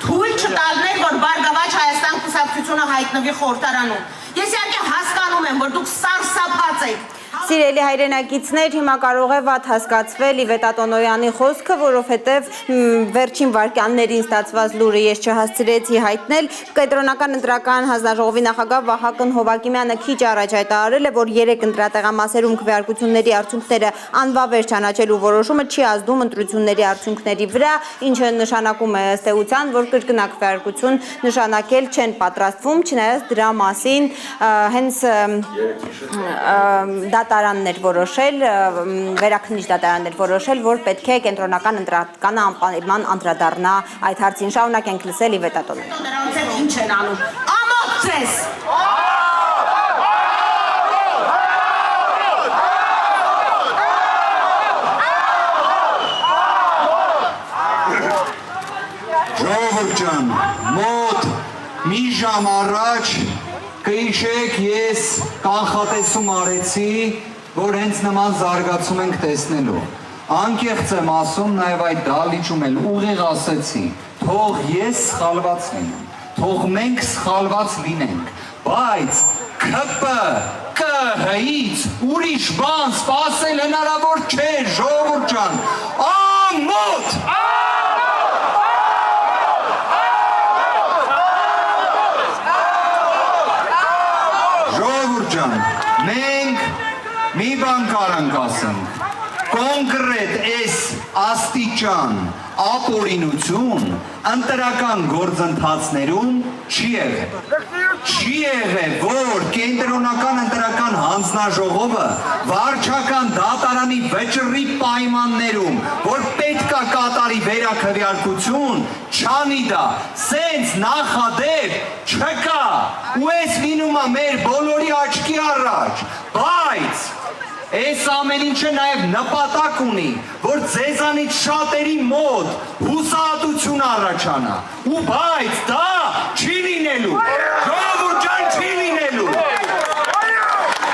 Թույլ չտալներ, որ Բարգավաճ Հայաստան կուսակցությունը հայտնվի խորհրդարանում։ Ես իհարկե հասկանում եմ, որ դուք սարսափած եք։ Սիրելի հայրենակիցներ, հիմա կարող է վատ հասկացվել Իվետ Ատոնոյանի խոսքը, որովհետև վերջին վայրկյաններին ստացված լուրը ես չհասցրեցի հայտնել։ Կենտրոնական ընտրական հանձնաժողովի նախագահ Վահագն Հովակիմյանը քիչ առաջ հայտարարել է, որ 3 ընտրատեղամասերում քվեարկությունների արդյունքները անվավեր չանաչելու որոշումը չի ազդում ընտրությունների արդյունքների վրա, ինչը նշանակում է ըստ էության, որ կրկնակվեարկություն նշանակել չեն պատրաստվում, չնայած դրա մասին հենց դատարաններ որոշել, վերաքննիչ դատարաններ որոշել, որ պետք է կենտրոնական ընտրական անպայման անդրադառնա այդ հարցին։ Շարունակենք լսել Իվետ Ատոնոյանը։ Նրանց հետ ինչ են անում։ Ամոթ ձեզ։ Ժողովուրդ ջան, մոտ մի ժամ առաջ կհիշեք, ես կանխատեսում արեցի, որ հենց նման զարգացում ենք տեսնելու։ Անկեղծ եմ ասում, նաև այդ դահլիճում էլ ուղիղ ասեցի, թող ես սխալված լինեմ, թող մենք սխալված լինենք, բայց ԿՊ-ԿՀ-ից ուրիշ բան սպասել հնարավոր չէ, ժողովուրդ ջան, ամոթ! Մենք մի բան կարանք ասենք, կոնկրետ այս աստիճան ապօրինություն ընտրական գործընթացներում չի եղել։ Չի եղել, որ կենտրոնական ընտրական հանձնաժողովը վարչական դատարանի վճռի պայմաններում, որ պետք է կատարի վերաքվեարկություն, չանի դա, սենց նախադեպ չկա, ու այս լինում է մեր բոլորի աչքի առաջ, բայց այս ամեն ինչը նաև նպատակ ունի, որ ձեզանից շատերի մոտ հուսահատություն առաջանա, ու բայց դա չի լինելու, ժողովուրդ ջան, չի լինելու,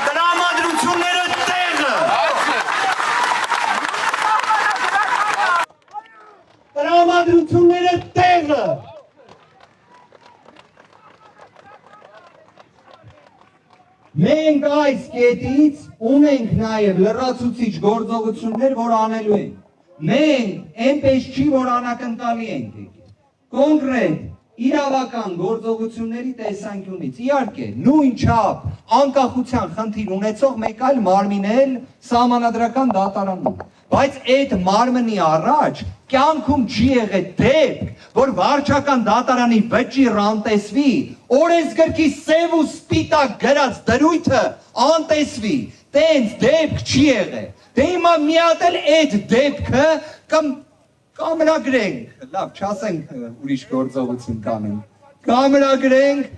տրամադրությունները տեղը, տրամադրությունները տեղը, մենք այս կետից ունենք նաև լրացուցիչ գործողություններ, որ անելու ենք։ Մենք այնպես չի, որ անակնկալի ենք եկել։ Կոնկրետ իրավական գործողությունների տեսանկյունից, իհարկե, նույն չափ անկախության խնդիր ունեցող մեկ այլ մարմին էլ սահմանադրական դատարանում։ Բայց այդ մարմնի առաջ կյանքում չի եղել դեպք, որ վարչական դատարանի վճիռ անտեսվի, օրենսգրքի սև ու սպիտակ գրած դրույթը անտեսվի, տենց դեպք չի եղել։ Դե հիմա մի հատ էլ այդ դեպքը կամրագրենք, լավ, չասենք ուրիշ գործողություն կանենք, կամրագրենք,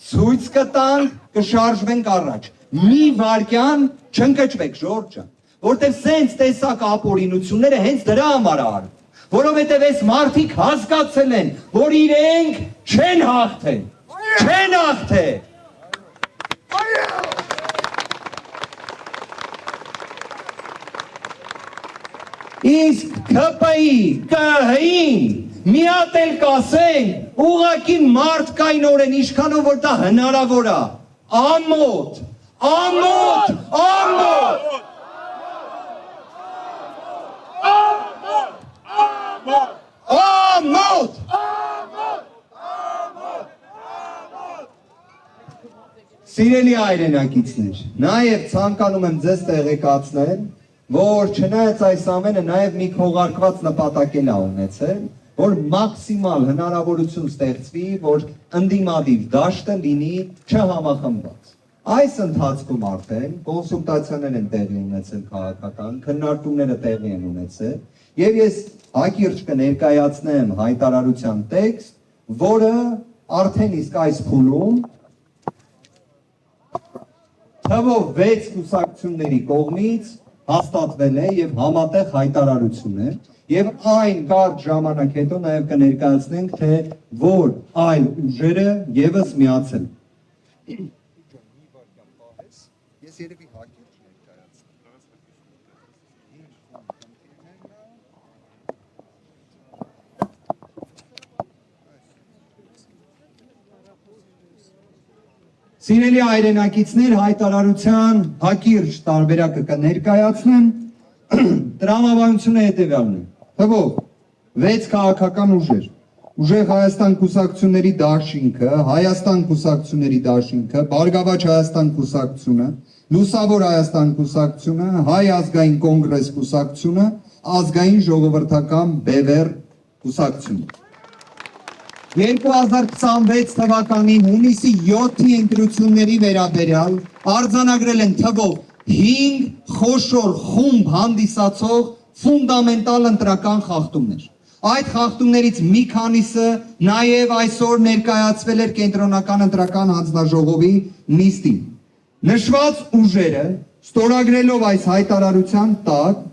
ցույց կտանք, կշարժվենք առաջ։ Մի վարքյան չընկճվեք, ժողովուրդ ջան, որտեղ սենց տեսակ ապօրինությունները հենց դրա համար արվում, որովհետև այս մարդիկ հասկացել են, որ իրենք չեն հաղթել, չեն հաղթել։ Իսկ ԿՊ-ի, ԿՀ-ին մի հատ էլ կասենք, ուղղակի մարդկայնորեն ինչքանով որ դա հնարավոր է, ամոթ, ամոթ, ամոթ, ամոթ, Սիրելի հայրենակիցներ, նաև ցանկանում եմ ձեզ տեղեկացնել, որ չնայած այս ամենը նաև մի քողարկված նպատակ էլ ունեցել, որ մաքսիմալ հնարավորություն ստեղծվի, որ ընդդիմադիր դաշտը լինի չհամախմբված։ Այս ընթացքում արդեն կոնսուլտացիաներ են տեղի ունեցել քաղաքական, քննարկումները տեղի են ունեցել, եւ ես հակիրճ կներկայացնեմ հայտարարության տեքստ, որը արդեն իսկ այս փուլում թվով 6 կուսակցությունների կողմից հաստատվել է եւ համատեղ հայտարարություն է, եւ այն կարճ ժամանակ հետո նաեւ կներկայացնենք, թե որ այլ ուժերը եւս միացել։ Ես երևի հակիրճ ներկայացնեմ։ Սիրելի հայրենակիցներ, հայտարարության հակիրճ տարբերակը կներկայացնեմ, տրամաբանությունը հետևյալն է, թվով 6 քաղաքական ուժեր, Ուժեղ Հայաստան կուսակցությունների դաշինքը, Հայաստան կուսակցությունների դաշինքը, Բարգավաճ Հայաստան կուսակցությունը, Լուսավոր Հայաստան կուսակցությունը, Հայ ազգային կոնգրես կուսակցությունը, Ազգային ժողովրդական բևեռ կուսակցությունը։ 2026 թվականին հունիսի 7-ի ընտրությունների վերաբերյալ արձանագրել են թվով 5 խոշոր խումբ հանդիսացող ֆունդամենտալ ընտրական խախտումներ։ Այդ խախտումներից մի քանիսը նաև այսօր ներկայացվել էր կենտրոնական ընտրական հանձնաժողովի նիստին։ Նշված ուժերը ստորագրելով այս հայտարարության տակ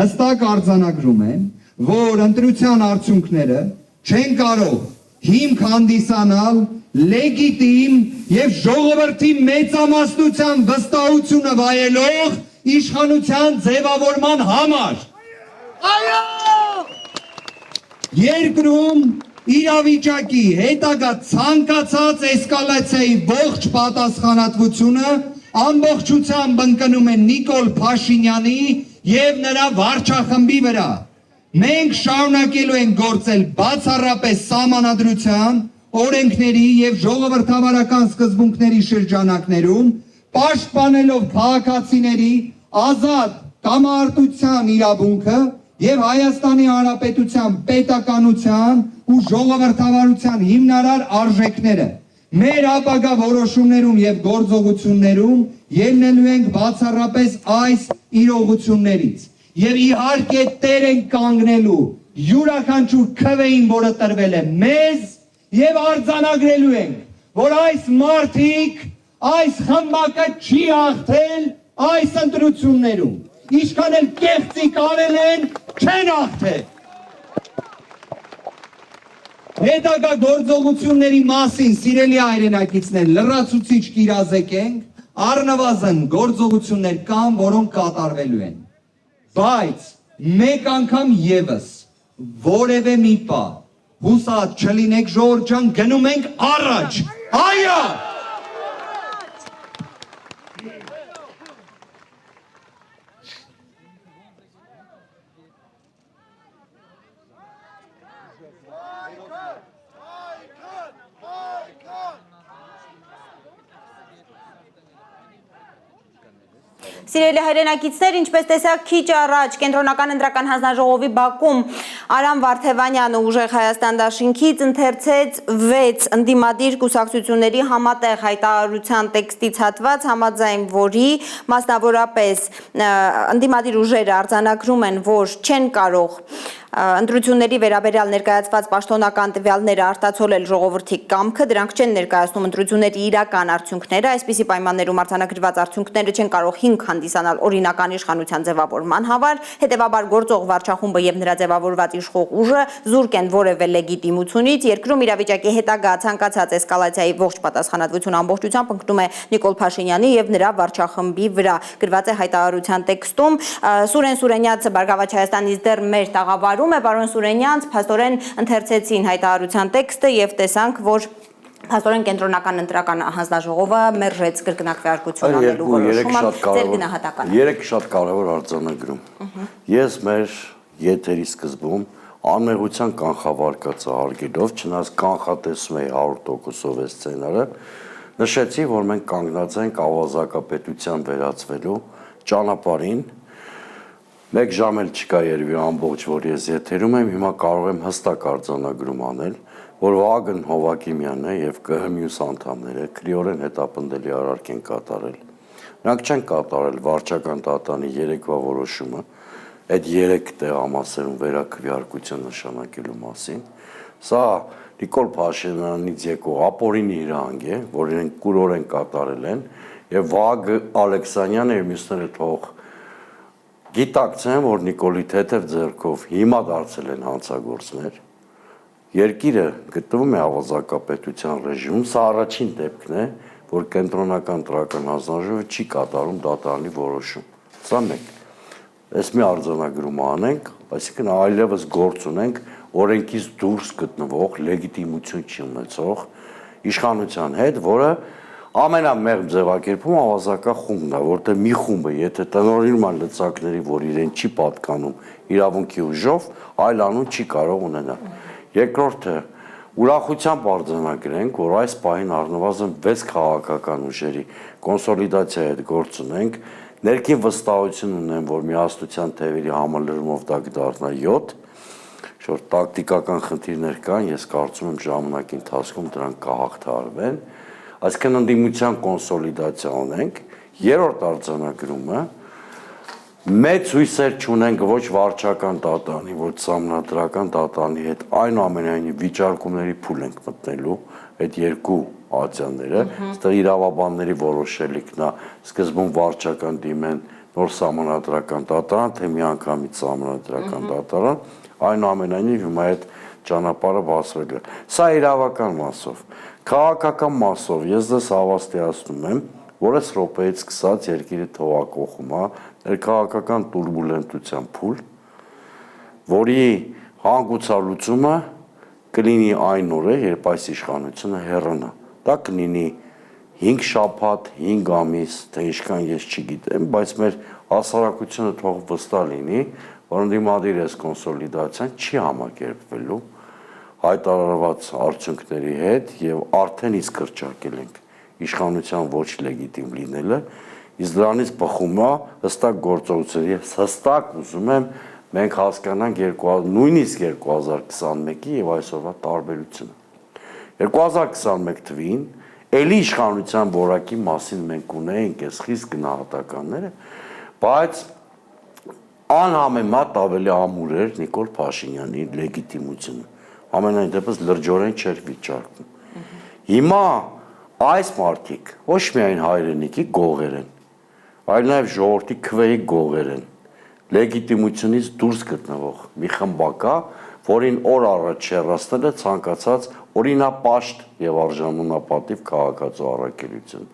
հստակ արձանագրում են, որ ընտրության արդյունքները չեն կարող հիմք հանդիսանալ լեգիտիմ եւ ժողովրդի մեծամասնության վստահությունը վայելող իշխանության ձևավորման համար։ Այո! Երկրում իրավիճակի հետագա ցանկացած էսկալացիայի ողջ պատասխանատվությունը ամբողջությամբ ընկնում է Նիկոլ Փաշինյանի եւ նրա վարչախմբի վրա։ Մենք շարունակելու ենք գործել բացառապես սահմանադրության, օրենքների եւ ժողովրդավարական սկզբունքների շրջանակներում, պաշտպանելով քաղաքացիների ազատ կամարտության իրավունքը եւ Հայաստանի Հանրապետության պետականության ու ժողովրդավարության հիմնարար արժեքները։ Մեր ապագա որոշումներում եւ գործողություններում ելնելու ենք բացառապես այս իրողություններից եւ իհարկե տեր ենք կանգնելու յուրաքանչյուր քվեին, որը տրվել է մեզ, եւ արձանագրելու ենք, որ այս մարդիկ, այս խմբակը չի հաղթել այս ընտրություններում։ Ինչքան էլ կեղծիկ արել են, չեն հաղթել։ Հետագա գործողությունների մասին, սիրելի հայրենակիցներ, լրացուցիչ կիրազեկենք, առնվազն գործողություններ կան, որոնք կատարվելու են։ Բայց մեկ անգամ եւս որևէ մի բան հուսած չլինեք, ժողովուրդ ջան, գնում ենք առաջ։ Այո! Սիրելի հայրենակիցներ, ինչպես տեսակ քիչ առաջ կենտրոնական ընտրական հանձնաժողովի բակում Արամ Վարդևանյանը Ուժեղ Հայաստան դաշինքից ընթերցեց 6 ընդդիմադիր կուսակցությունների համատեղ հայտարարության տեքստից հատված, համաձայն որի մասնավորապես ընդդիմադիր ուժերը արձանագրում են, որ չեն կարող ընտրությունների վերաբերյալ ներկայացված պաշտոնական տվյալները արտացոլել ժողովրդի կամքը, դրանք չեն ներկայացնում ընտրությունների իրական արդյունքները, այսպիսի պայմաններում արձանագրված արդյունքները չեն կարող հիմք հանդիսանալ օրինական իշխանության ձևավորման համար, հետևաբար գործող վարչախումբը եւ նրա ձևավորված իշխող ուժը զուրկ են որևէ լեգիտիմությունից, երկրում իրավիճակի հետագա ցանկացած էսկալացիայի ողջ պատասխանատվությունը ամբողջությամբ ընկնում է Նիկոլ Փաշինյանի եւ նրա վարչախմբի վրա, գրված է հայտարարության տեքստում։ Սուրեն Սուրենյանը Բարգավաճ Հայաստանից դեռ մեր տաղավարում է, պարոն Սուրենյան, փաստորեն ընթերցեցին հայտարարության տեքստը եւ տեսանք, որ փաստորեն կենտրոնական ընտրական հանձնաժողովը մերժեց կրկնակվեարկություն անելու որոշումը, ձեր գնահատականը։ 3 շատ կարևոր արձանագրում։ Ես մեր եթերի սկզբում անմեղության կանխավարկածը արգելով, չնայած կանխատեսում էի 100%-ով այս սցենարը, նշեցի, որ մենք կանգնած ենք ավազակապետության վերածվելու ճանապարհին։ 1 ժամ էլ չկա երևի ամբողջ, որ ես եթերում եմ, հիմա կարող եմ հստակ արձանագրում անել, որ Վագն Հովակիմյանն է եւ ԿՀ մյուս անդամները քրեորեն հետապնդելի արարք են կատարել։ Նրանք չեն կատարել վարչական դատանի 3-վա որոշումը, այդ 3 տեղամասերում վերաքվեարկություն նշանակելու մասին։ Սա Նիկոլ Փաշինյանից եկող ապօրինի իրանք է, որ իրենք կուրորեն կատարել են եւ Վագ Ալեքսանյանը եւ մյուսները թող գիտակցեն, որ Նիկոլի թեթև ձեռքով հիմա դարձել են հանցագործներ։ Երկիրը գտնվում է ավազակապետության ռեժիմում, սա առաջին դեպքն է, որ կենտրոնական տրական հանձնաժողովը չի կատարում դատարանի որոշում։ Սա մեկ։ Այս մի արձանագրում անենք, այսինքն այլևս գործ ունենք օրենքից դուրս գտնվող լեգիտիմություն չունեցող իշխանության հետ, որը ամենամեղմ ձևակերպում ավազակա խումբն է, որտեղ մի խումբը, եթե տնօրինում է լծակների, որ իրեն չի պատկանում իրավունքի ուժով, այլ անուն չի կարող ունենալ։ Երկրորդը ուրախությամբ արձանագրենք, որ այս պահին առնվազն 6 քաղաքական ուժերի կոնսոլիդացիայի հետ գործ ունենք, ներքին վստահություն ունեմ, որ միասնության թևերի համալրումով դա կդառնա 7, շուտ տակտիկական խնդիրներ կան, ես կարծում եմ ժամանակի ընթացքում դրանք կհաղթահարվեն, այսինքն ընդդիմության կոնսոլիդացիա ունենք, երրորդ արձանագրումը մեծ հույսեր չունենք ոչ վարչական դատարանի, ոչ սահմանադրական դատարանի հետ, այնուամենայնիվ վիճարկումների փուլ ենք մտնելու այդ երկու ատյանները, այստեղ իրավաբանների որոշելիքն է, սկզբում վարչական դիմեն նոր սահմանադրական դատարան, թե միանգամից սահմանադրական դատարան, այնուամենայնիվ հիմա այդ ճանապարհը բացվել է։ Սա իրավական մասով, քաղաքական մասով ես դες հավաստիացնում եմ, որ այս րոպեից սկսած երկիրը թողարկողում է ներքաղաքական տուրբուլենտության փուլ, որի հանգուցալուծումը կլինի այն օրը, երբ այս իշխանությունը հեռանա։ Դա կլինի 5 շաբաթ, 5 ամիս, թե ինչքան ես չգիտեմ, բայց մեր հասարակությունը թող վստահ լինի, որ ընդդիմադիր այս կոնսոլիդացիան չի համակերպվելու հայտարարված արդյունքների հետ եւ արդեն իսկ կրճակել ենք իշխանության ոչ լեգիտիմ լինելը, իսկ դրանից բխում է հստակ գործողությունների եւ հստակ ուզում եմ մենք հասկանանք նույնիսկ 2021-ի եւ այսօրվա տարբերությունը։ 2021 թվին էլի իշխանության որակի մասին մենք ունեինք այս խիստ գնահատականները, բայց անհամեմատ ավելի ամուր էր Նիկոլ Փաշինյանի լեգիտիմությունը։ Ամենայն դեպս լրջորեն չէր վիճարկվում։ Հիմա այս մարդիկ ոչ միայն հայրենիքի գողեր են, այլ նաև ժողովրդի քվեի գողեր են, լեգիտիմությունից դուրս գտնվող մի խմբակա, որին օր առաջ հեռացնել է ցանկացած օրինապաշտ եւ արժանունապատիվ քաղաքացու առաքելություն։